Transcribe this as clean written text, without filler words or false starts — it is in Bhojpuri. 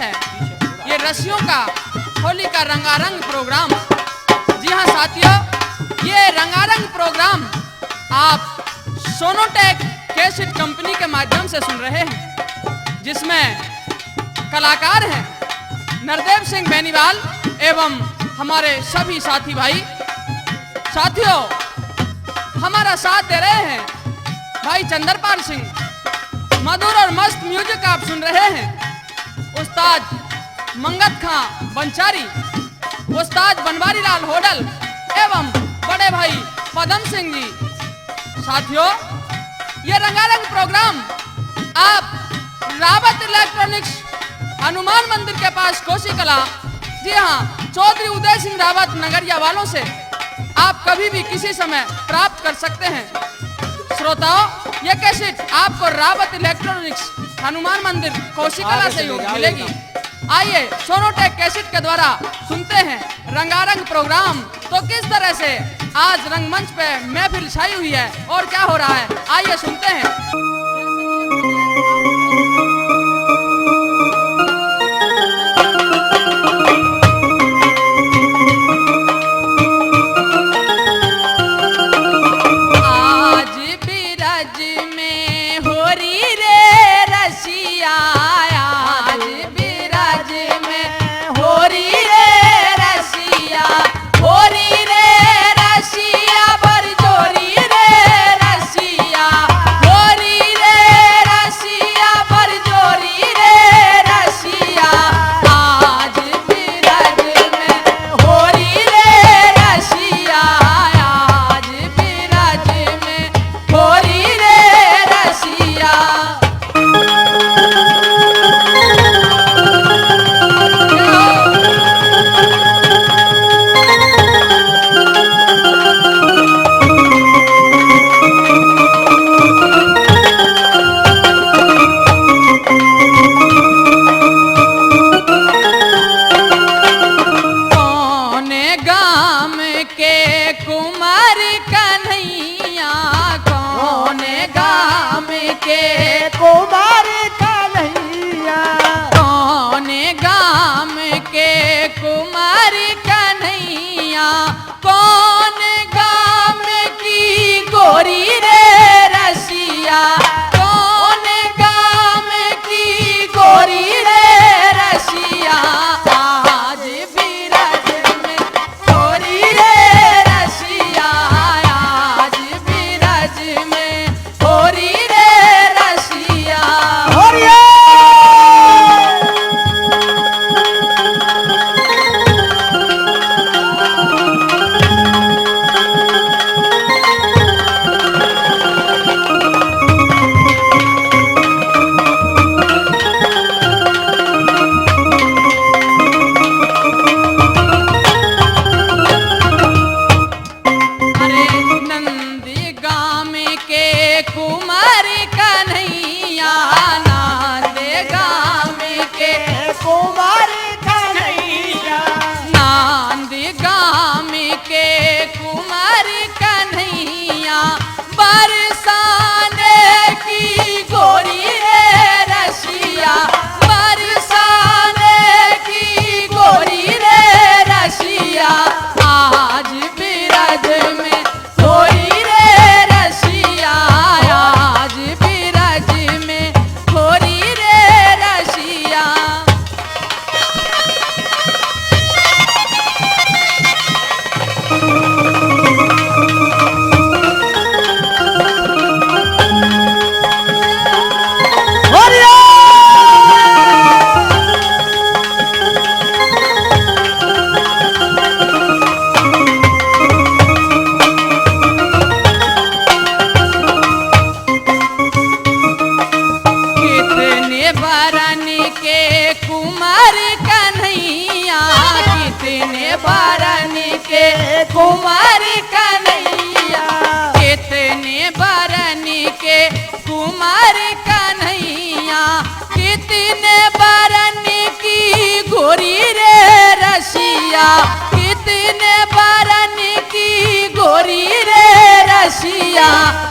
है ये रसियों का होली का रंगारंग प्रोग्राम। जी हाँ साथियों, ये रंगारंग प्रोग्राम आप सोनोटेक कैसेट कंपनी के माध्यम से सुन रहे हैं, जिसमें कलाकार हैं नरदेव सिंह बेनीवाल एवं हमारे सभी साथी भाई। साथियों, हमारा साथ दे रहे हैं भाई चंद्रपाल सिंह। मधुर और मस्त म्यूजिक आप सुन रहे हैं उस्ताद मंगत खां बंचारी, उस्ताद बनवारी लाल होडल एवं बड़े भाई पदम सिंह जी। साथियों, ये रंगारंग प्रोग्राम आप रावत इलेक्ट्रॉनिक्स हनुमान मंदिर के पास कोसी कला, जी हाँ, चौधरी उदय सिंह रावत नगरिया वालों से आप कभी भी किसी समय प्राप्त कर सकते हैं। श्रोताओं, ये कैसेट आपको रावत इलेक्ट्रॉनिक्स हनुमान मंदिर कोसी कला से मिलेगी। आइए सोनोटेक कैसेट के द्वारा सुनते हैं रंगारंग प्रोग्राम। तो किस तरह से आज रंगमंच पे महफिल छाई हुई है और क्या हो रहा है, आइए सुनते हैं। कुमार कन्हैया, कितने बरन के कुमार कन्हैया, कितने बरन की गोरी रे रसिया, कितने बरन की गोरी रे रसिया।